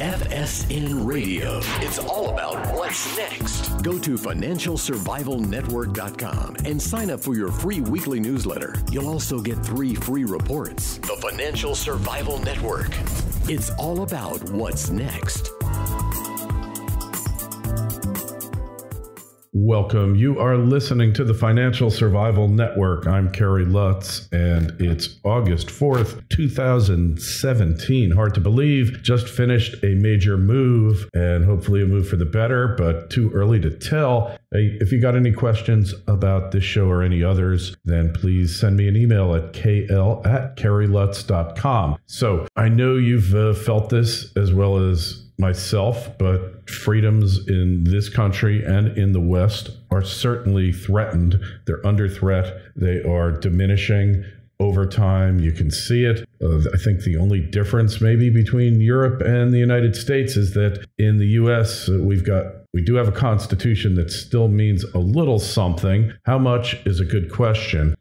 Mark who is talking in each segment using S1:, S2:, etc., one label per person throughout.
S1: FSN Radio. It's all about what's next. Go to financialsurvivalnetwork.com and sign up for your free weekly newsletter. You'll also get 3 free reports. The Financial Survival Network. It's all about what's next.
S2: Welcome. You are listening to the Financial Survival Network. I'm Kerry Lutz, and it's August 4th, 2017. Hard to believe. Just finished a major move, and hopefully a move for the better, but too early to tell. Hey, if you got any questions about this show or any others, then please send me an email at kl@kerrylutz.com. So I know you've felt this as well as myself, but freedoms in this country and in the West are certainly threatened. They're under threat. They are diminishing over time. You can see it. I think the only difference maybe between Europe and the United States is that in the U.S. we do have a constitution that still means a little something. How much is a good question.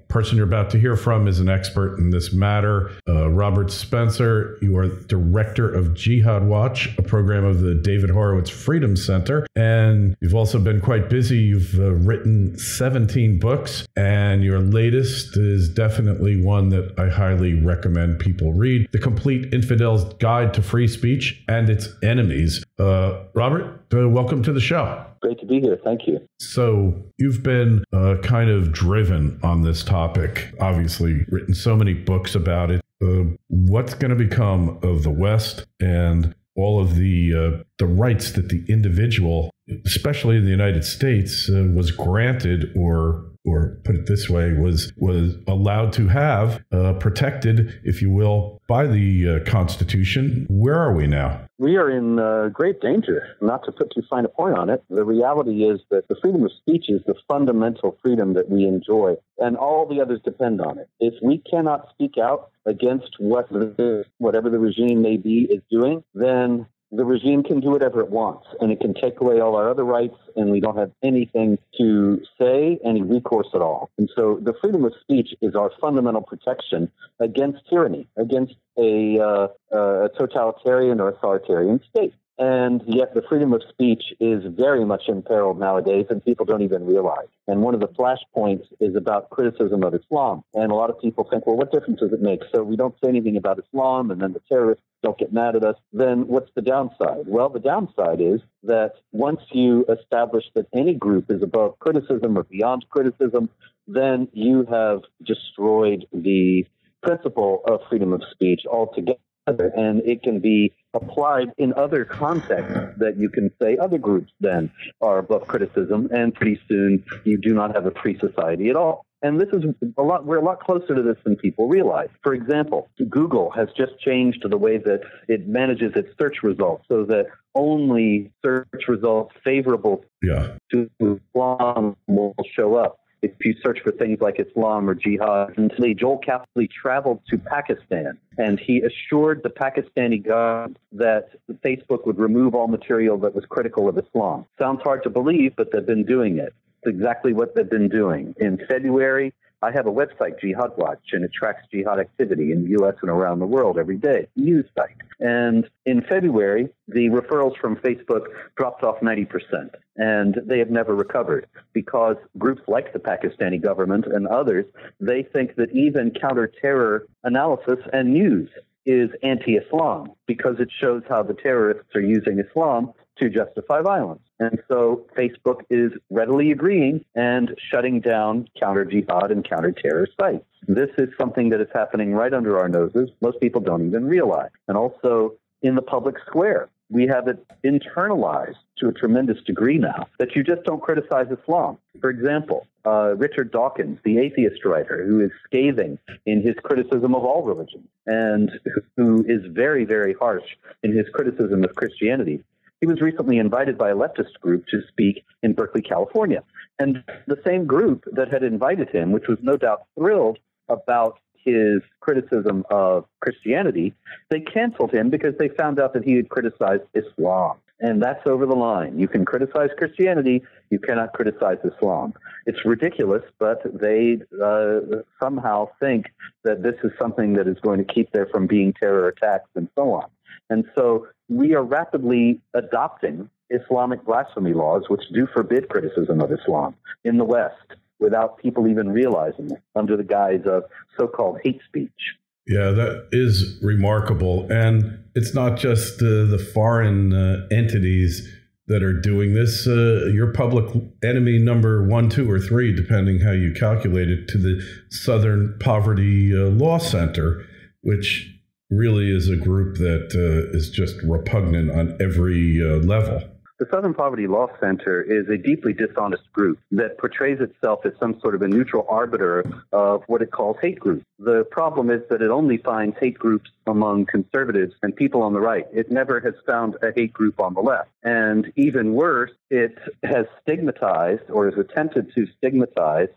S2: Person you're about to hear from is an expert in this matter. Robert Spencer, you are director of Jihad Watch, a program of the David Horowitz Freedom Center. And you've also been quite busy. You've written 17 books, and your latest is definitely one that I highly recommend people read. The Complete Infidels Guide to Free Speech and Its Enemies. Robert, welcome to the show.
S3: Great to be here. Thank you.
S2: So you've been kind of driven on this topic, obviously written so many books about it. What's going to become of the West and all of the rights that the individual, especially in the United States, was granted or put it this way, was allowed to have protected, if you will, by the Constitution? Where are we now?
S3: We are in great danger. Not to put too fine a point on it, the reality is that the freedom of speech is the fundamental freedom that we enjoy, and all the others depend on it. If we cannot speak out against whatever the regime may be is doing, then the regime can do whatever it wants, and it can take away all our other rights, and we don't have anything to say, any recourse at all. And so the freedom of speech is our fundamental protection against tyranny, against a totalitarian or authoritarian state. And yet the freedom of speech is very much imperiled nowadays, and people don't even realize. And one of the flashpoints is about criticism of Islam. And a lot of people think, well, what difference does it make? So we don't say anything about Islam, and then the terrorists don't get mad at us. Then what's the downside? Well, the downside is that once you establish that any group is above criticism or beyond criticism, then you have destroyed the principle of freedom of speech altogether. And it can be applied in other contexts that you can say other groups then are above criticism, and pretty soon you do not have a free society at all. And this is we're a lot closer to this than people realize. For example, Google has just changed the way that it manages its search results so that only search results favorable to Islam will show up. If you search for things like Islam or jihad, until Joel Kapley traveled to Pakistan, and he assured the Pakistani government that Facebook would remove all material that was critical of Islam. Sounds hard to believe, but they've been doing it. It's exactly what they've been doing. In February, I have a website, Jihad Watch, and it tracks jihad activity in the U.S. and around the world every day, news site. And in February, the referrals from Facebook dropped off 90%, and they have never recovered because groups like the Pakistani government and others, they think that even counter-terror analysis and news is anti-Islam because it shows how the terrorists are using Islam to justify violence. And so Facebook is readily agreeing and shutting down counter-jihad and counter-terror sites. This is something that is happening right under our noses. Most people don't even realize. And also in the public square, we have it internalized to a tremendous degree now that you just don't criticize Islam. For example, Richard Dawkins, the atheist writer, who is scathing in his criticism of all religions and who is very, very harsh in his criticism of Christianity. He was recently invited by a leftist group to speak in Berkeley, California. And the same group that had invited him, which was no doubt thrilled about his criticism of Christianity, they canceled him because they found out that he had criticized Islam. And that's over the line. You can criticize Christianity. You cannot criticize Islam. It's ridiculous, but they somehow think that this is something that is going to keep there from being terror attacks and so on. And so we are rapidly adopting Islamic blasphemy laws, which do forbid criticism of Islam in the West without people even realizing it, under the guise of so-called hate speech.
S2: Yeah, that is remarkable. And it's not just the foreign entities that are doing this. Your public enemy number 1, 2, or 3, depending how you calculate it, to the Southern Poverty Law Center, which really is a group that is just repugnant on every level.
S3: The Southern Poverty Law Center is a deeply dishonest group that portrays itself as some sort of a neutral arbiter of what it calls hate groups. The problem is that it only finds hate groups among conservatives and people on the right. It never has found a hate group on the left. And even worse, it has stigmatized or has attempted to stigmatize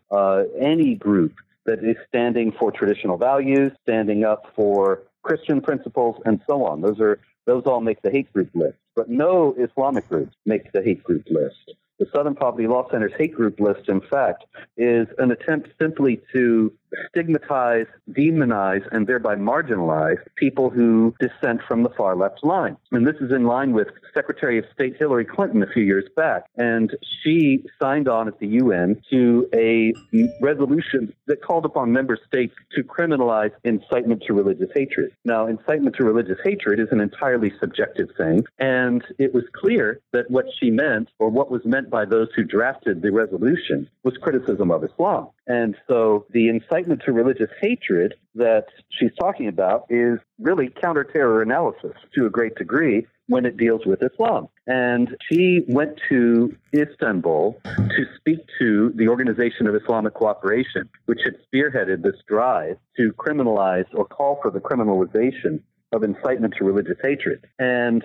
S3: any group that is standing for traditional values, standing up for Christian principles, and so on. Those all make the hate group list. But no Islamic groups make the hate group list. The Southern Poverty Law Center's hate group list, in fact, is an attempt simply to stigmatize, demonize, and thereby marginalize people who dissent from the far left line. And this is in line with Secretary of State Hillary Clinton a few years back. And she signed on at the UN to a resolution that called upon member states to criminalize incitement to religious hatred. Now, incitement to religious hatred is an entirely subjective thing. And it was clear that what she meant, or what was meant by those who drafted the resolution, was criticism of Islam. And so the incitement to religious hatred that she's talking about is really counter-terror analysis to a great degree when it deals with Islam. And she went to Istanbul to speak to the Organization of Islamic Cooperation, which had spearheaded this drive to criminalize or call for the criminalization of incitement to religious hatred. And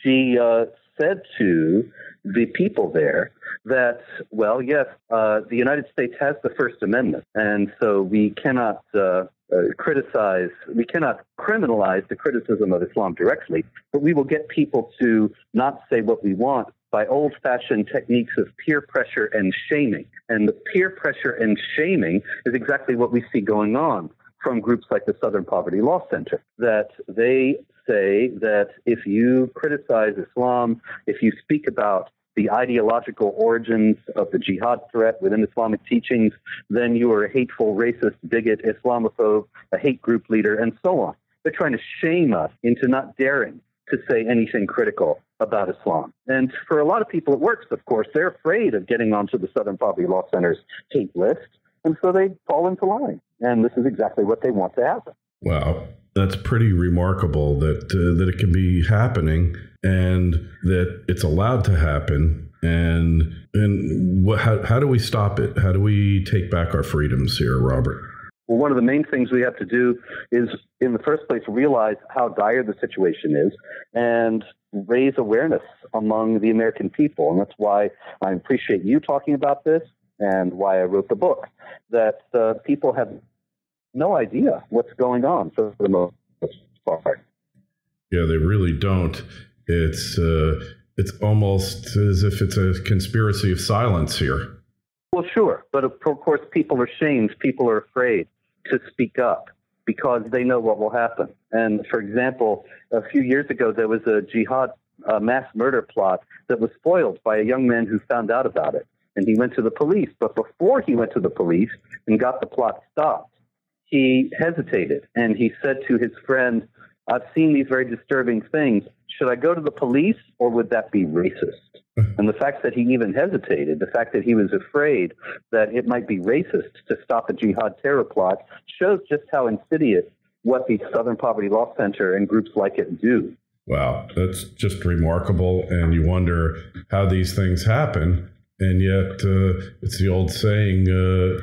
S3: she said to the people there that, well, yes, the United States has the First Amendment, and so we cannot we cannot criminalize the criticism of Islam directly, but we will get people to not say what we want by old-fashioned techniques of peer pressure and shaming. And the peer pressure and shaming is exactly what we see going on from groups like the Southern Poverty Law Center, that they say that if you criticize Islam, if you speak about the ideological origins of the jihad threat within Islamic teachings, then you are a hateful, racist, bigot, Islamophobe, a hate group leader, and so on. They're trying to shame us into not daring to say anything critical about Islam. And for a lot of people it works, of course. They're afraid of getting onto the Southern Poverty Law Center's hate list, and so they fall into line. And this is exactly what they want to happen. Wow.
S2: That's pretty remarkable that it can be happening and that it's allowed to happen. And how do we stop it? How do we take back our freedoms here, Robert?
S3: Well, one of the main things we have to do is, in the first place, realize how dire the situation is and raise awareness among the American people. And that's why I appreciate you talking about this and why I wrote the book, that people have no idea what's going on for the most part.
S2: Yeah, they really don't. It's almost as if it's a conspiracy of silence here.
S3: Well, sure. But of course, people are shamed. People are afraid to speak up because they know what will happen. And for example, a few years ago, there was a jihad mass murder plot that was foiled by a young man who found out about it. And he went to the police. But before he went to the police and got the plot stopped, he hesitated, and he said to his friend, I've seen these very disturbing things. Should I go to the police, or would that be racist? And the fact that he even hesitated, the fact that he was afraid that it might be racist to stop a jihad terror plot, shows just how insidious what the Southern Poverty Law Center and groups like it do.
S2: Wow, that's just remarkable, and you wonder how these things happen. And yet, it's the old saying,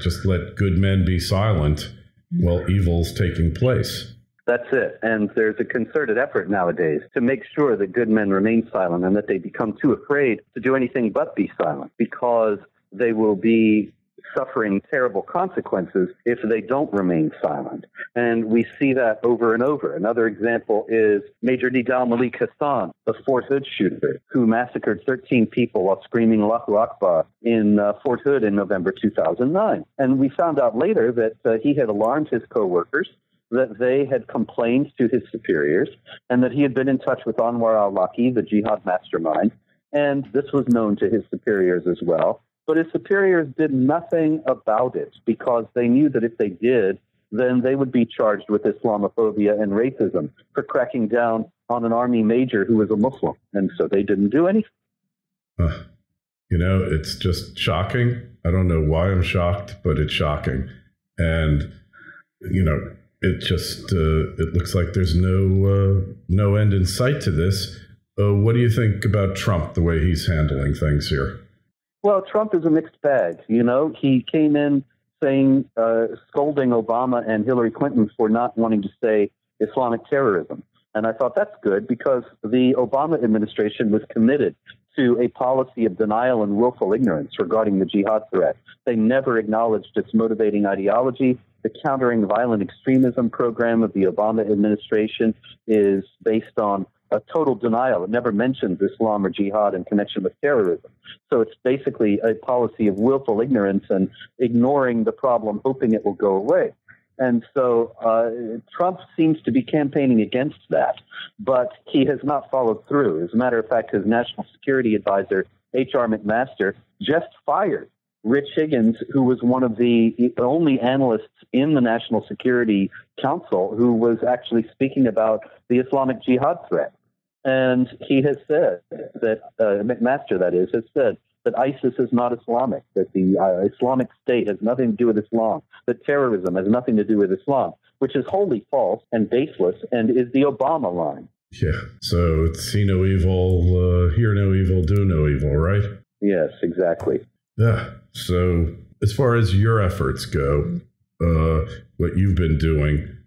S2: just let good men be silent while evil's taking place.
S3: That's it. And there's a concerted effort nowadays to make sure that good men remain silent and that they become too afraid to do anything but be silent, because they will be suffering terrible consequences if they don't remain silent. And we see that over and over. Another example is Major Nidal Malik Hassan, the Fort Hood shooter, who massacred 13 people while screaming Allahu Akbar in Fort Hood in November 2009. And we found out later that he had alarmed his coworkers, that they had complained to his superiors, and that he had been in touch with Anwar al-Awlaki, the jihad mastermind, and this was known to his superiors as well. But his superiors did nothing about it because they knew that if they did, then they would be charged with Islamophobia and racism for cracking down on an army major who was a Muslim. And so they didn't do anything.
S2: It's just shocking. I don't know why I'm shocked, but it's shocking. And, it just it looks like there's no end in sight to this. What do you think about Trump, the way he's handling things here?
S3: Well, Trump is a mixed bag. He came in saying, scolding Obama and Hillary Clinton for not wanting to say Islamic terrorism. And I thought that's good because the Obama administration was committed to a policy of denial and willful ignorance regarding the jihad threat. They never acknowledged its motivating ideology. The Countering Violent Extremism program of the Obama administration is based on a total denial. It never mentions Islam or jihad in connection with terrorism. So it's basically a policy of willful ignorance and ignoring the problem, hoping it will go away. And so Trump seems to be campaigning against that, but he has not followed through. As a matter of fact, his national security advisor, H.R. McMaster, just fired Rich Higgins, who was one of the only analysts in the National Security Council who was actually speaking about the Islamic jihad threat. And he has said that, McMaster, that is, has said that ISIS is not Islamic, that the Islamic State has nothing to do with Islam, that terrorism has nothing to do with Islam, which is wholly false and baseless and is the Obama line.
S2: Yeah, so it's see no evil, hear no evil, do no evil, right?
S3: Yes, exactly.
S2: Yeah. So as far as your efforts go, what you've been doing,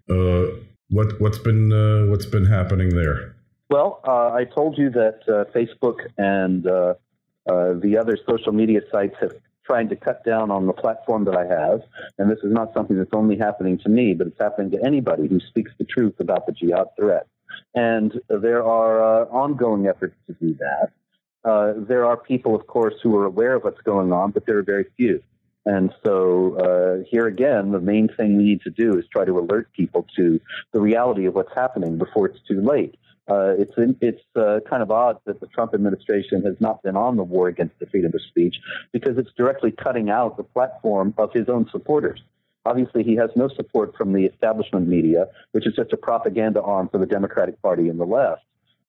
S2: what's been happening there?
S3: Well, I told you that Facebook and the other social media sites have tried to cut down on the platform that I have. And this is not something that's only happening to me, but it's happening to anybody who speaks the truth about the jihad threat. And there are ongoing efforts to do that. There are people, of course, who are aware of what's going on, but there are very few. And so here again, the main thing we need to do is try to alert people to the reality of what's happening before it's too late. It's kind of odd that the Trump administration has not been on the war against the freedom of speech because it's directly cutting out the platform of his own supporters. Obviously, he has no support from the establishment media, which is just a propaganda arm for the Democratic Party and the left.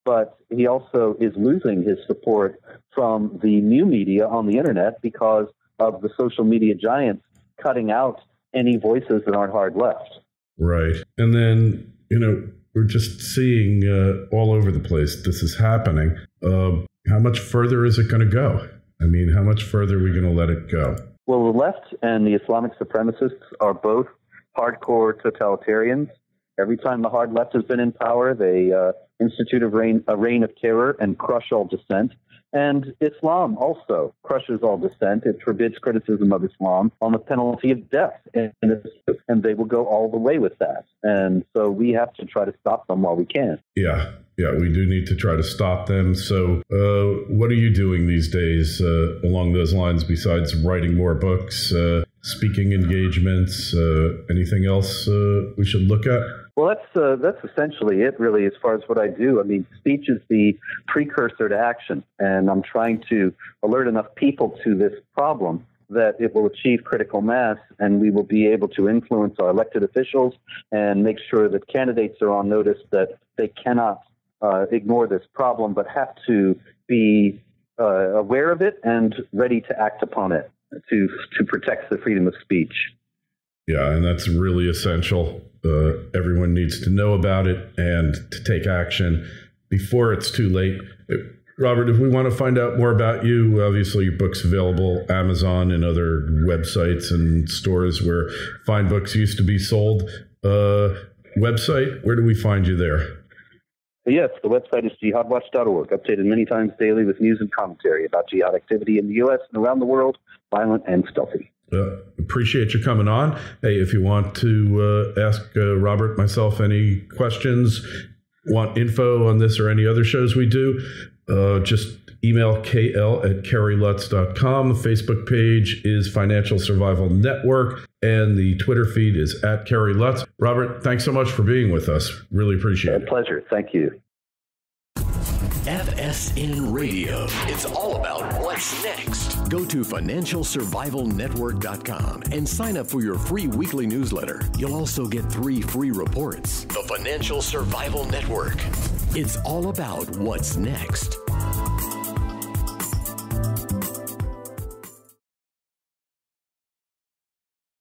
S3: But he also is losing his support from the new media on the internet because of the social media giants cutting out any voices that aren't hard left.
S2: Right. And then, we're just seeing all over the place this is happening. How much further is it going to go? I mean, how much further are we going to let it go?
S3: Well, the left and the Islamic supremacists are both hardcore totalitarians. Every time the hard left has been in power, they institute a reign of terror and crush all dissent. And Islam also crushes all dissent. It forbids criticism of Islam on the penalty of death. And they will go all the way with that. And so we have to try to stop them while we can.
S2: Yeah, we do need to try to stop them. So what are you doing these days along those lines besides writing more books, speaking engagements, anything else we should look at?
S3: Well, that's essentially it, really, as far as what I do. I mean, speech is the precursor to action, and I'm trying to alert enough people to this problem that it will achieve critical mass, and we will be able to influence our elected officials and make sure that candidates are on notice that they cannot ignore this problem, but have to be aware of it and ready to act upon it to protect the freedom of speech.
S2: Yeah, and that's really essential. Everyone needs to know about it and to take action before it's too late. Robert, if we want to find out more about you, obviously your book's available Amazon and other websites and stores where fine books used to be sold. Website, where do we find you there?
S3: Yes, the website is jihadwatch.org, updated many times daily with news and commentary about jihad activity in the U.S. and around the world, violent and stealthy.
S2: Appreciate you coming on. Hey, if you want to ask Robert, myself, any questions, want info on this or any other shows we do, just email kl@kerrylutz.com. The Facebook page is Financial Survival Network, and the Twitter feed is @KerryLutz. Robert, thanks so much for being with us. Really appreciate it.
S3: A pleasure. Thank you.
S1: FSN Radio. It's all about what's next. Go to financialsurvivalnetwork.com and sign up for your free weekly newsletter. You'll also get 3 free reports. The Financial Survival Network. It's all about what's next.